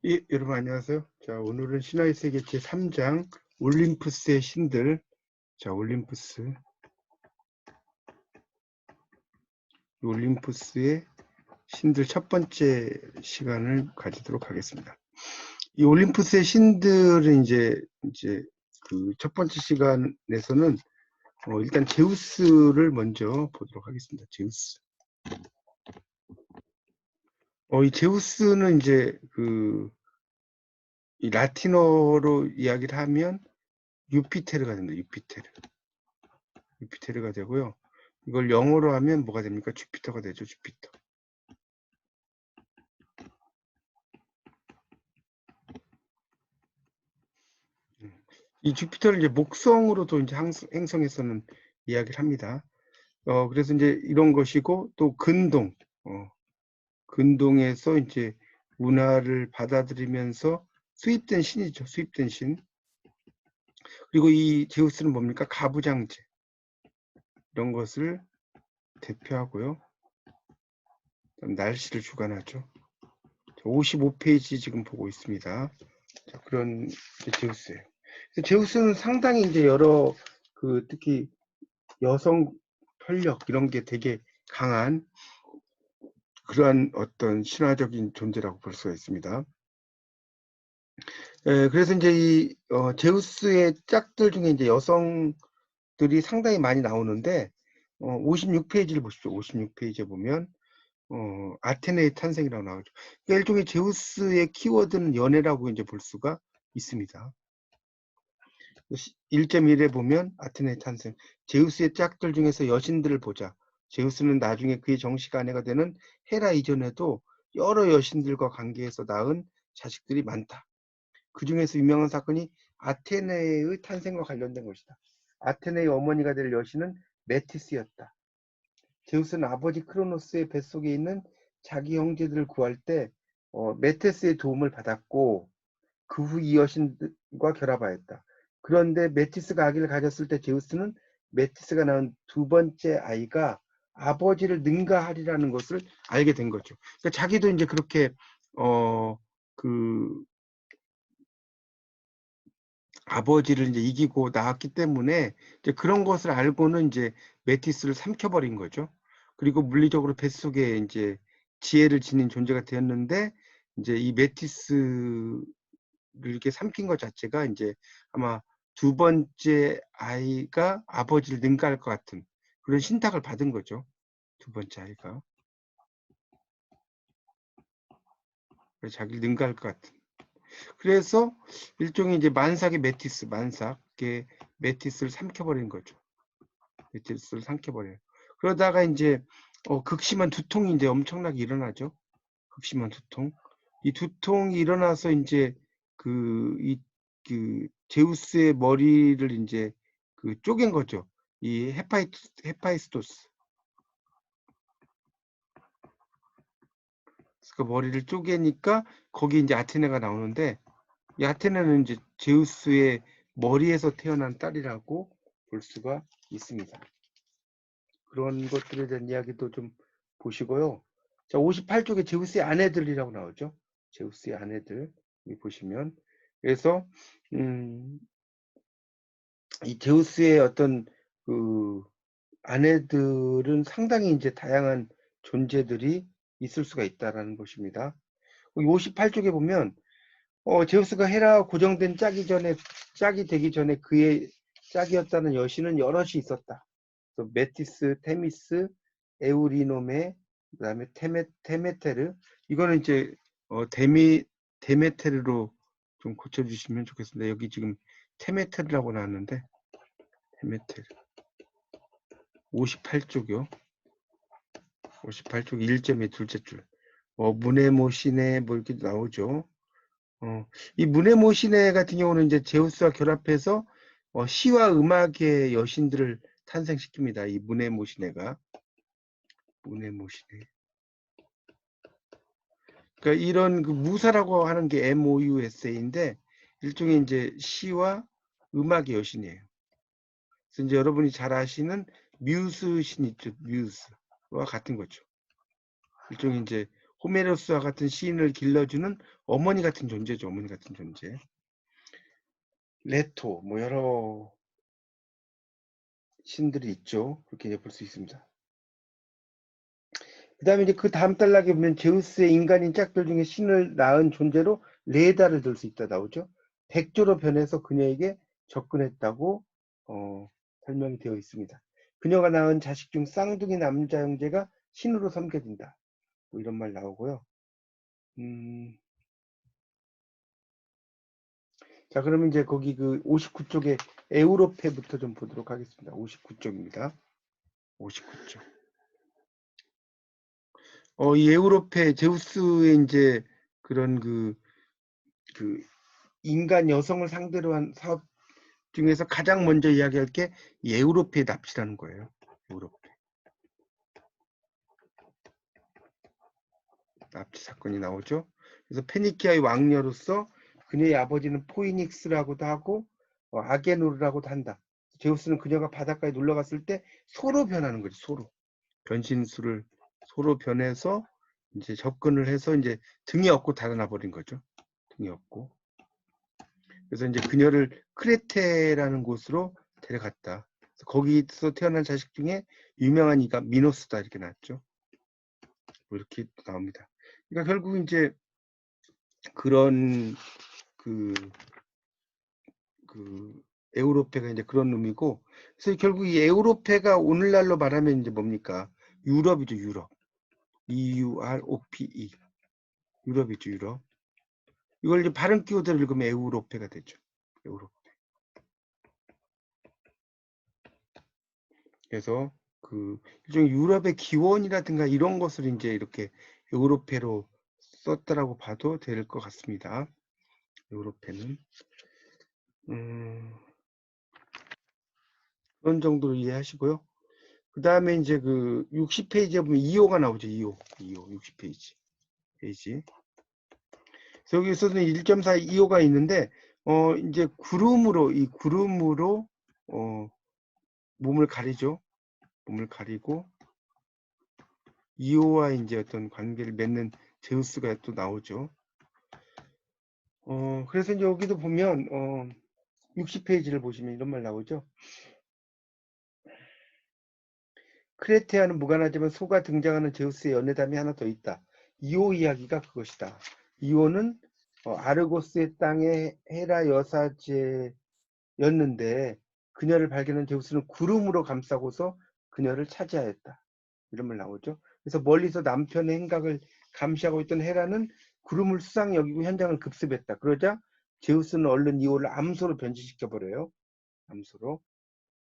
예, 여러분 안녕하세요. 자, 오늘은 신화의 세계 제3장 올림푸스의 신들. 자, 올림푸스의 신들 첫 번째 시간을 가지도록 하겠습니다. 이 올림푸스의 신들은 이제 그 첫 번째 시간에서는 일단 제우스를 먼저 보도록 하겠습니다. 제우스. 이 제우스는 이제 이 라틴어로 이야기를 하면 유피테르가 됩니다. 유피테르가 되고요. 이걸 영어로 하면 뭐가 됩니까? 주피터가 되죠. 주피터. 이 주피터를 이제 목성으로도 이제 행성에서는 이야기를 합니다. 그래서 이제 이런 것이고, 또 근동에서 이제 문화를 받아들이면서 수입된 신이죠. 수입된 신. 그리고 이 제우스는 뭡니까? 가부장제. 이런 것을 대표하고요. 날씨를 주관하죠. 55페이지 지금 보고 있습니다. 자, 그런 제우스예요. 제우스는 상당히 이제 여러 특히 여성 편력 이런 게 되게 강한 그러한 어떤 신화적인 존재라고 볼 수가 있습니다. 그래서 이제 이 제우스의 짝들 중에 이제 여성들이 상당히 많이 나오는데 56페이지를 보십시오. 56페이지에 보면 아테네의 탄생이라고 나오죠. 그러니까 일종의 제우스의 키워드는 연애라고 이제 볼 수가 있습니다. 1.1에 보면 아테네의 탄생. 제우스의 짝들 중에서 여신들을 보자. 제우스는 나중에 그의 정식 아내가 되는 헤라 이전에도 여러 여신들과 관계해서 낳은 자식들이 많다. 그 중에서 유명한 사건이 아테네의 탄생과 관련된 것이다. 아테네의 어머니가 될 여신은 메티스였다. 제우스는 아버지 크로노스의 뱃속에 있는 자기 형제들을 구할 때 메티스의 도움을 받았고 그 후 이 여신과 결합하였다. 그런데 메티스가 아기를 가졌을 때 제우스는 메티스가 낳은 두 번째 아이가 아버지를 능가하리라는 것을 알게 된 거죠. 그러니까 자기도 이제 그렇게 그 아버지를 이제 이기고 나왔기 때문에 이제 그런 것을 알고는 이제 메티스를 삼켜버린 거죠. 그리고 물리적으로 뱃속에 이제 지혜를 지닌 존재가 되었는데 이제 이 메티스를 이렇게 삼킨 것 자체가 이제 아마 두 번째 아이가 아버지를 능가할 것 같은 그런 신탁을 받은 거죠. 두 번째 아이가. 자기를 능가할 것 같은. 그래서 일종의 이제 만삭의 만삭의 메티스를 삼켜버린 거죠. 메티스를 삼켜버려요. 그러다가 이제 극심한 두통이 이제 엄청나게 일어나죠. 극심한 두통. 이 두통이 일어나서 이제 제우스의 머리를 이제 쪼갠 거죠. 이 헤파이스토스. 그 머리를 쪼개니까 거기 이제 아테네가 나오는데 이 아테네는 이제 제우스의 머리에서 태어난 딸이라고 볼 수가 있습니다. 그런 것들에 대한 이야기도 좀 보시고요. 자, 58쪽에 제우스의 아내들이라고 나오죠. 제우스의 아내들 보시면 그래서 이 제우스의 어떤 아내들은 상당히 이제 다양한 존재들이 있을 수가 있다라는 것입니다. 58쪽에 보면 제우스가 헤라와 고정된 짝이 되기 전에 그의 짝이었다는 여신은 여럿이 있었다. 메티스, 테미스, 에우리노메, 그다음에 테메테르. 이거는 이제 데메테르로 좀 고쳐주시면 좋겠습니다. 여기 지금 테메테르라고 나왔는데 테메테르 58쪽이요. 58쪽 1.2 둘째 줄. 무네모시네 뭐 이렇게 나오죠. 이 무네모시네 같은 경우는 이제 제우스와 결합해서 시와 음악의 여신들을 탄생시킵니다. 이 무네모시네. 그러니까 이런 무사라고 하는 게 MOUSA인데 일종의 이제 시와 음악의 여신이에요. 그래서 이제 여러분이 잘 아시는 뮤스 신 있죠. 뮤스와 같은 거죠. 일종의 이제 호메로스와 같은 시인을 길러주는 어머니 같은 존재죠. 어머니 같은 존재. 레토, 뭐 여러 신들이 있죠. 그렇게 볼 수 있습니다. 그 다음에 이제 그 다음 단락에 보면 제우스의 인간인 짝들 중에 신을 낳은 존재로 레다를 들 수 있다 나오죠. 백조로 변해서 그녀에게 접근했다고 설명이 되어 있습니다. 그녀가 낳은 자식 중 쌍둥이 남자 형제가 신으로 섬겨진다. 뭐 이런 말 나오고요. 자, 그러면 이제 거기 그 59쪽에 에우로페부터 좀 보도록 하겠습니다. 59쪽입니다. 59쪽. 이 에우로페 제우스의 이제 그런 그 인간 여성을 상대로 한 사업 중에서 가장 먼저 이야기할 게 에우로페의 납치라는 거예요. 에우로페. 납치 사건이 나오죠. 그래서 페니키아의 왕녀로서 그녀의 아버지는 포이닉스라고도 하고 아게노르라고도 한다. 제우스는 그녀가 바닷가에 놀러 갔을 때 소로 변하는 거지. 소로. 변신술을 소로 변해서 이제 접근을 해서 이제 등에 업고 달아나 버린 거죠. 등에 업고. 그래서 이제 그녀를 크레테라는 곳으로 데려갔다. 거기서 태어난 자식 중에 유명한 이가 미노스다 이렇게 나왔죠. 뭐 이렇게 나옵니다. 그러니까 결국 이제 그런 그 에우로페가 이제 그런 의미고, 그래서 결국 이 에우로페가 오늘날로 말하면 이제 뭡니까? 유럽이죠, 유럽. EUROPE. 유럽이죠, 유럽. 이걸 이제 발음 키워드를 읽으면 에우로페가 되죠. 에우로페. 그래서 그 일종의 유럽의 기원이라든가 이런 것을 이제 이렇게 에우로페로 썼다라고 봐도 될 것 같습니다. 에우로페는 그런 정도로 이해하시고요. 그 다음에 이제 그 60페이지에 보면 2호가 나오죠. 2호 60페이지. 페이지. 그래서 여기서는 1.4 2호가 있는데 이제 구름으로 몸을 가리죠. 몸을 가리고 2호와 이제 어떤 관계를 맺는 제우스가 또 나오죠. 그래서 이제 여기도 보면 60페이지를 보시면 이런 말 나오죠. 크레테아는 무관하지만 소가 등장하는 제우스의 연회담이 하나 더 있다. 이오 이야기가 그것이다. 이오는 아르고스의 땅의 헤라 여사제였는데 그녀를 발견한 제우스는 구름으로 감싸고서 그녀를 차지하였다. 이런 말 나오죠. 그래서 멀리서 남편의 행각을 감시하고 있던 헤라는 구름을 수상히 여기고 현장을 급습했다. 그러자 제우스는 얼른 이오를 암소로 변신시켜버려요. 암소로.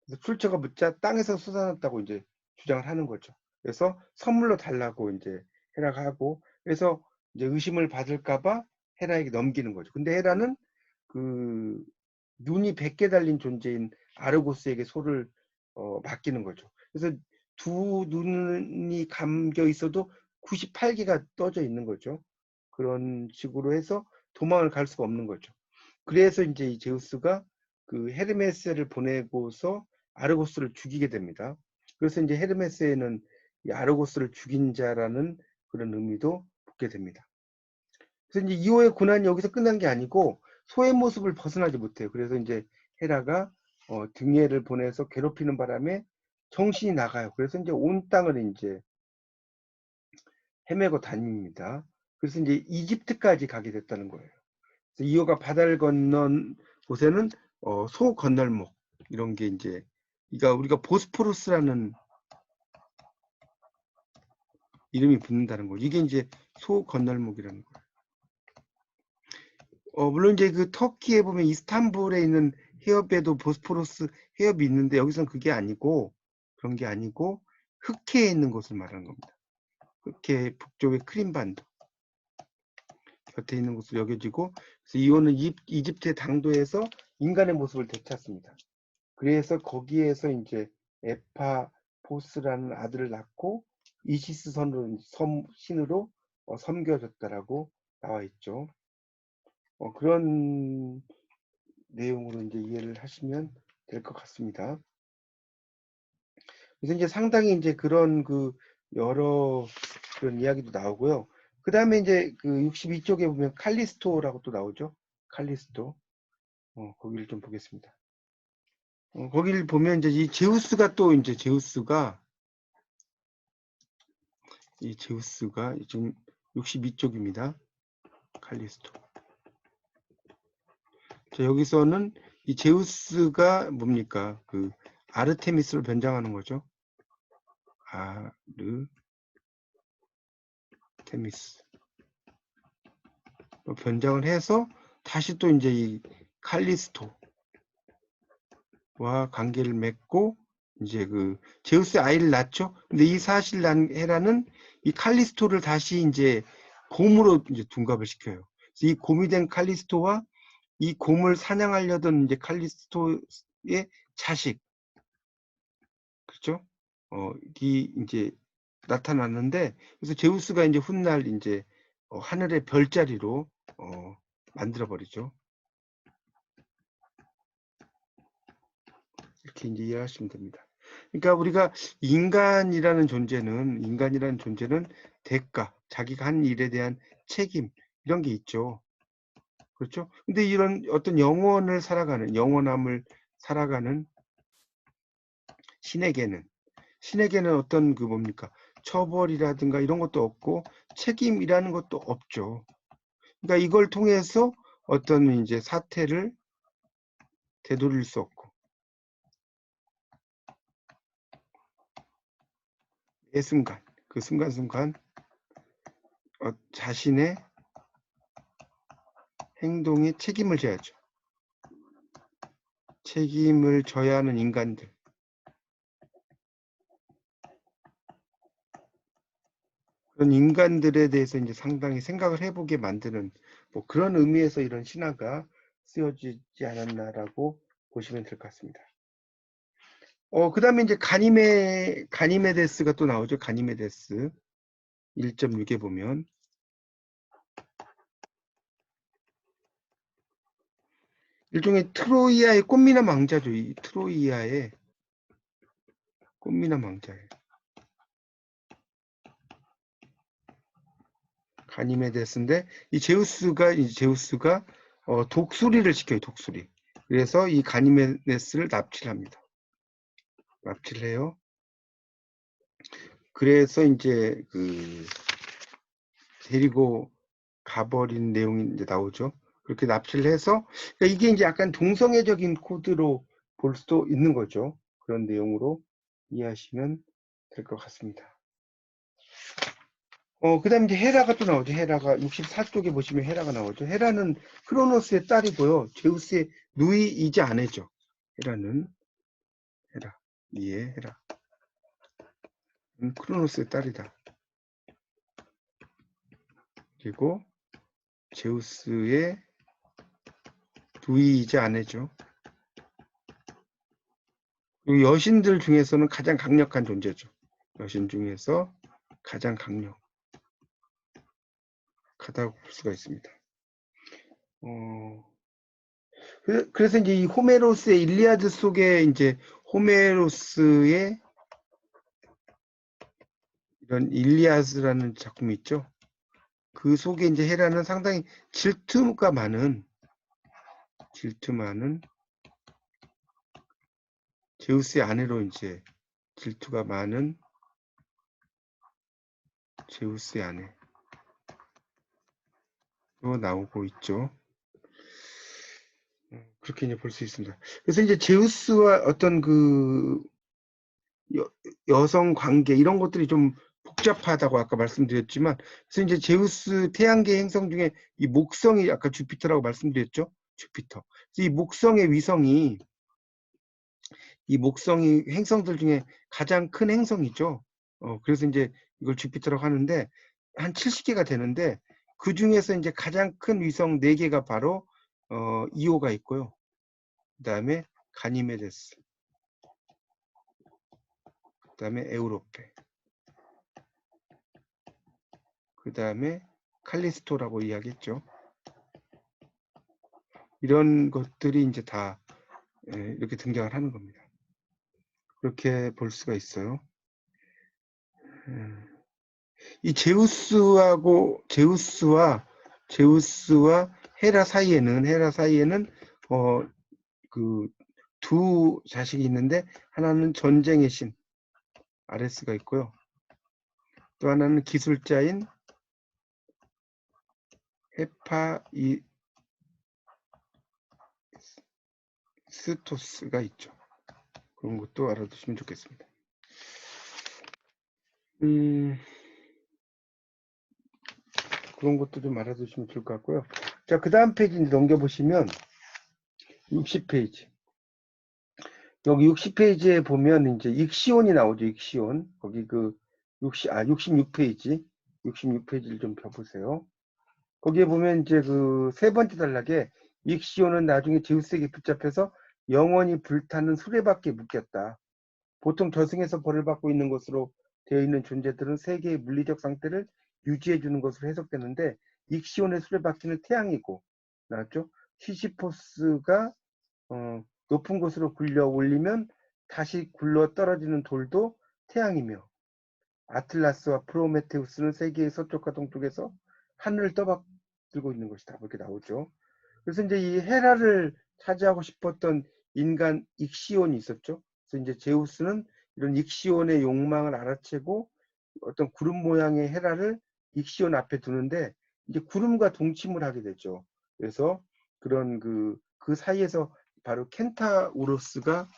그래서 출처가 묻자 땅에서 솟아났다고 이제 주장을 하는 거죠. 그래서 선물로 달라고 이제 헤라가 하고, 그래서 이제 의심을 받을까봐 헤라에게 넘기는 거죠. 근데 헤라는 그 눈이 100개 달린 존재인 아르고스에게 소를 맡기는 거죠. 그래서 두 눈이 감겨 있어도 98개가 떠져 있는 거죠. 그런 식으로 해서 도망을 갈 수가 없는 거죠. 그래서 이제 이 제우스가 그 헤르메스를 보내고서 아르고스를 죽이게 됩니다. 그래서 이제 헤르메스에는 이 아르고스를 죽인 자라는 그런 의미도 붙게 됩니다. 그래서 이제 이호의 고난이 여기서 끝난 게 아니고 소의 모습을 벗어나지 못해요. 그래서 이제 헤라가 등예를 보내서 괴롭히는 바람에 정신이 나가요. 그래서 이제 온 땅을 이제 헤매고 다닙니다. 그래서 이제 이집트까지 가게 됐다는 거예요. 그래서 이호가 바다를 건넌 곳에는 소 건널목 이런 게 이제 그러니까 우리가 보스포루스라는 이름이 붙는다는 거. 이게 이제 소 건널목이라는 거예요. 물론 이제 그 터키에 보면 이스탄불에 있는 해협에도 보스포루스 해협이 있는데 여기서는 그게 아니고 그런 게 아니고 흑해에 있는 곳을 말하는 겁니다. 흑해 북쪽의 크림반도 곁에 있는 곳으로 여겨지고, 그래서 이호는 이집트의 당도에서 인간의 모습을 되찾습니다. 그래서 거기에서 이제 에파포스라는 아들을 낳고 이시스 신으로 섬겨졌다라고 나와 있죠. 그런 내용으로 이제 이해를 하시면 될 것 같습니다. 그래서 이제 상당히 이제 그런 그 여러 그런 이야기도 나오고요. 그 다음에 이제 그 62쪽에 보면 칼리스토라고 또 나오죠. 칼리스토. 거기를 좀 보겠습니다. 거기를 보면 이제 이 제우스가 또 이제 제우스가 지금 62쪽입니다. 칼리스토. 자, 여기서는 이 제우스가 뭡니까? 그 아르테미스로 변장하는 거죠. 아르테미스. 변장을 해서 다시 또 이제 이 칼리스토와 관계를 맺고 이제 그 제우스의 아이를 낳죠. 근데 이 사실 난 헤라는 이 칼리스토를 다시 이제 곰으로 이제 둔갑을 시켜요. 그래서 이 곰이 된 칼리스토와 이 곰을 사냥하려던 이제 칼리스토의 자식, 그렇죠? 이 이제 나타났는데, 그래서 제우스가 이제 훗날 이제 하늘의 별자리로 만들어 버리죠. 이렇게 이제 이해하시면 됩니다. 그러니까 우리가 인간이라는 존재는 대가, 자기가 한 일에 대한 책임 이런 게 있죠. 그렇죠? 근데 이런 어떤 영원함을 살아가는 신에게는 어떤 그 뭡니까? 처벌이라든가 이런 것도 없고 책임이라는 것도 없죠. 그러니까 이걸 통해서 어떤 이제 사태를 되돌릴 수 없고 매 순간 그 순간순간 자신의 행동에 책임을 져야죠. 책임을 져야 하는 인간들. 그런 인간들에 대해서 이제 상당히 생각을 해보게 만드는 뭐 그런 의미에서 이런 신화가 쓰여지지 않았나라고 보시면 될 것 같습니다. 그 다음에 이제 가니메데스가 또 나오죠. 가니메데스 1.6에 보면 일종의 트로이아의 꽃미남 왕자죠. 이 트로이아의 꽃미남 왕자예요. 가니메데스인데 이 제우스가 독수리를 시켜요. 독수리. 그래서 이 가니메데스를 납치를 합니다. 납치를 해요. 그래서 이제 그 데리고 가버린 내용이 이제 나오죠. 그렇게 납치를 해서 그러니까 이게 이제 약간 동성애적인 코드로 볼 수도 있는 거죠. 그런 내용으로 이해하시면 될 것 같습니다. 그 다음에 이제 헤라가 또 나오죠. 헤라가 64쪽에 보시면 헤라가 나오죠. 헤라는 크로노스의 딸이고요. 제우스의 누이이지 아내죠. 헤라는 헤라, 이에 헤라. 크로노스의 딸이다. 그리고 제우스의 누이이지 아내죠. 그리고 여신들 중에서는 가장 강력한 존재죠. 여신 중에서 가장 강력하다고 볼 수가 있습니다. 그래서 이제 이 호메로스의 일리아드 속에 이제 호메로스의 이런 일리아스라는 작품이 있죠. 그 속에 이제 헤라는 상당히 질투가 많은 제우스의 아내로 이제 질투가 많은 제우스의 아내로 나오고 있죠. 그렇게 이제 볼 수 있습니다. 그래서 이제 제우스와 어떤 그 여성 관계 이런 것들이 좀 복잡하다고 아까 말씀드렸지만, 그래서 이제 제우스 태양계 행성 중에 이 목성이 아까 주피터라고 말씀드렸죠. 주피터. 그래서 이 목성이 행성들 중에 가장 큰 행성이죠. 그래서 이제 이걸 주피터라고 하는데 한 70개가 되는데 그 중에서 이제 가장 큰 위성 4개가 바로 이오가 있고요. 그 다음에 가니메데스, 그 다음에 에우로페, 그 다음에 칼리스토라고 이야기했죠. 이런 것들이 이제 다 이렇게 등장을 하는 겁니다. 그렇게 볼 수가 있어요. 이 제우스와 헤라 사이에는 그 두 자식이 있는데 하나는 전쟁의 신 아레스가 있고요. 또 하나는 기술자인 헤파이스토스가 있죠. 그런 것도 알아두시면 좋겠습니다. 그런 것도 좀 알아두시면 좋을 것 같고요. 자, 그 다음 페이지 넘겨보시면 60페이지. 여기 60페이지에 보면 이제 익시온이 나오죠. 익시온. 거기 66페이지. 66페이지를 좀 펴보세요. 거기에 보면 이제 그 세 번째 단락에 익시온은 나중에 제우스에게 붙잡혀서 영원히 불타는 수레바퀴에 묶였다. 보통 저승에서 벌을 받고 있는 것으로 되어 있는 존재들은 세계의 물리적 상태를 유지해 주는 것으로 해석되는데 익시온의 수레바퀴는 태양이고 나왔죠? 시시포스가 높은 곳으로 굴려 올리면 다시 굴러 떨어지는 돌도 태양이며 아틀라스와 프로메테우스는 세계의 서쪽과 동쪽에서 하늘을 떠받들고 있는 것이다. 이렇게 나오죠. 그래서 이제 이 헤라를 차지하고 싶었던 인간 익시온이 있었죠. 그래서 이제 제우스는 이런 익시온의 욕망을 알아채고 어떤 구름 모양의 헤라를 익시온 앞에 두는데 이제 구름과 동침을 하게 되죠. 그래서 그런 그 사이에서 바로 켄타우로스가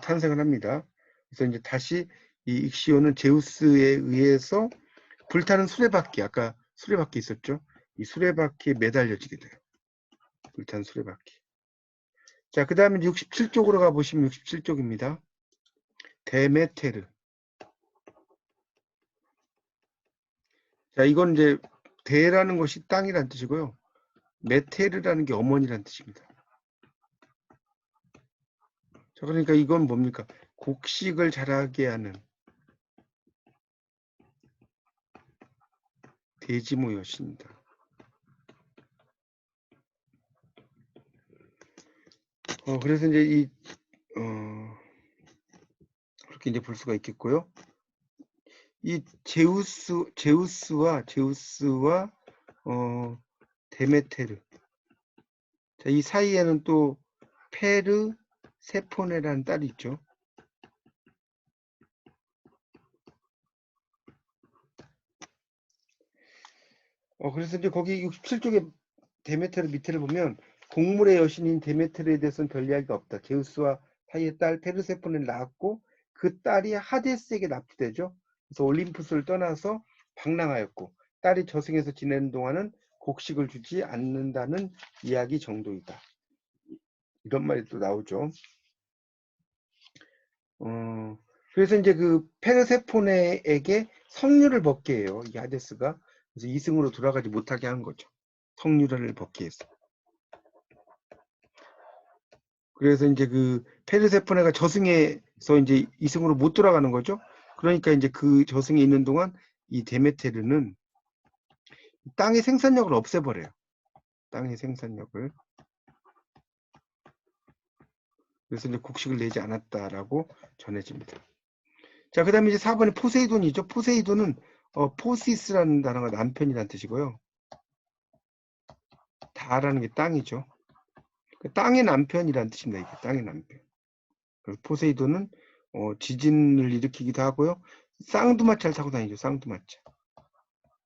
탄생을 합니다. 그래서 이제 다시 이 익시온은 제우스에 의해서 불타는 수레바퀴, 아까 수레바퀴 있었죠? 이 수레바퀴에 매달려지게 돼요. 불타는 수레바퀴. 자, 그 다음에 67쪽으로 가보시면 67쪽입니다. 데메테르. 자, 이건 이제 데라는 것이 땅이란 뜻이고요. 메테르라는 게 어머니란 뜻입니다. 자, 그러니까 이건 뭡니까? 곡식을 자라게 하는 대지모 여신이다. 그래서 이제 그렇게 이제 볼 수가 있겠고요. 이 제우스와 데메테르. 자, 이 사이에는 또 페르세포네라는 딸이 있죠. 그래서 이제 거기 67쪽에 데메테르 밑에를 보면 곡물의 여신인 데메테르에 대해서는 별 이야기가 없다. 제우스와 사이의 딸 페르세포네를 낳았고 그 딸이 하데스에게 납치되죠. 그래서 올림푸스를 떠나서 방랑하였고 딸이 저승에서 지내는 동안은 곡식을 주지 않는다는 이야기 정도이다. 이런 말이 또 나오죠. 그래서 이제 그 페르세포네에게 성류를 벗게 해요. 이 하데스가. 그래서 이승으로 돌아가지 못하게 한 거죠. 성류를 벗게 해서. 그래서 이제 그 페르세포네가 저승에서 이제 이승으로 못 돌아가는 거죠. 그러니까 이제 그 저승에 있는 동안 이 데메테르는 땅의 생산력을 없애버려요. 땅의 생산력을. 그래서 이제 곡식을 내지 않았다라고 전해집니다. 자, 그 다음에 이제 4번이 포세이돈이죠. 포세이돈은 포시스라는 단어가 남편이라는 뜻이고요. 다라는 게 땅이죠. 땅의 남편이라는 뜻입니다. 이게 땅의 남편. 그래서 포세이돈은 지진을 일으키기도 하고요. 쌍두마차를 타고 다니죠. 쌍두마차.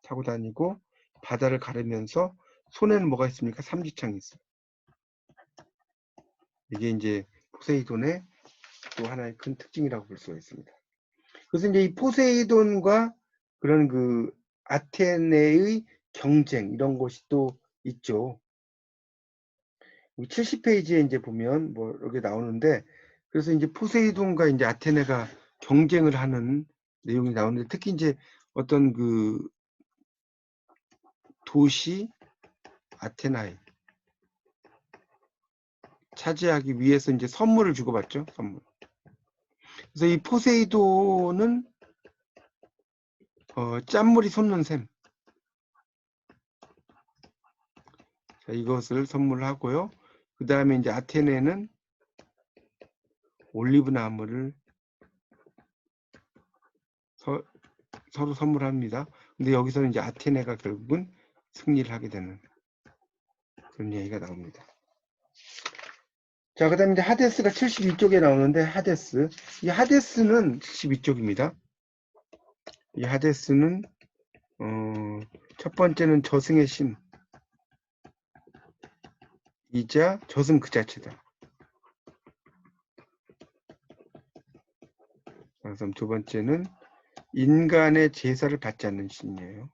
타고 다니고 바다를 가르면서 손에는 뭐가 있습니까? 삼지창이 있어요. 이게 이제 포세이돈의 또 하나의 큰 특징이라고 볼 수가 있습니다. 그래서 이제 이 포세이돈과 그런 그 아테네의 경쟁 이런 것이 또 있죠. 70페이지에 이제 보면 뭐 이렇게 나오는데 그래서 이제 포세이돈과 이제 아테네가 경쟁을 하는 내용이 나오는데 특히 이제 어떤 그 도시 아테나에 차지하기 위해서 이제 선물을 주고받죠. 선물. 그래서 이 포세이돈은 짠물이 솟는 샘. 자, 이것을 선물하고요. 그 다음에 이제 아테네는 올리브 나무를 서로 선물합니다. 근데 여기서는 이제 아테네가 결국은 승리를 하게 되는 그런 얘기가 나옵니다. 자, 그 다음에 이제 하데스가 72쪽에 나오는데, 하데스. 이 하데스는 72쪽입니다. 이 하데스는, 첫 번째는 저승의 신, 이자 저승 그 자체다. 그래서 두 번째는 인간의 제사를 받지 않는 신이에요.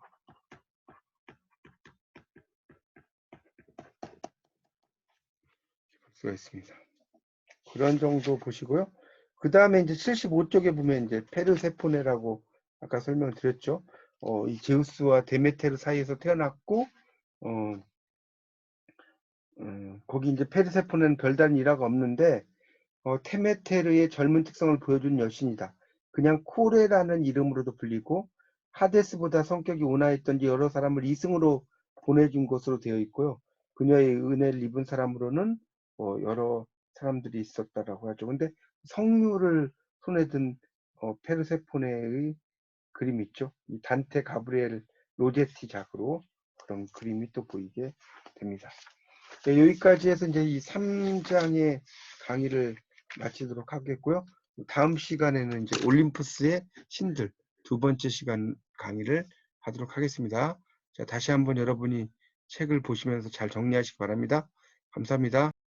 볼 수가 있습니다. 그런 정도 보시고요. 그 다음에 이제 75쪽에 보면 이제 페르세포네라고 아까 설명드렸죠. 이 제우스와 데메테르 사이에서 태어났고, 거기 이제 페르세포네는 별다른 일화가 없는데, 테메테르의 젊은 특성을 보여준 여신이다. 그냥 코레라는 이름으로도 불리고, 하데스보다 성격이 온화했던지 여러 사람을 이승으로 보내준 것으로 되어 있고요. 그녀의 은혜를 입은 사람으로는 여러 사람들이 있었다라고 하죠. 근데 성류를 손에 든 페르세포네의 그림이 있죠. 이 단테 가브리엘 로제티 작으로 그런 그림이 또 보이게 됩니다. 네, 여기까지 해서 이제 이 3장의 강의를 마치도록 하겠고요. 다음 시간에는 이제 올림푸스의 신들 두 번째 시간 강의를 하도록 하겠습니다. 자, 다시 한번 여러분이 책을 보시면서 잘 정리하시기 바랍니다. 감사합니다.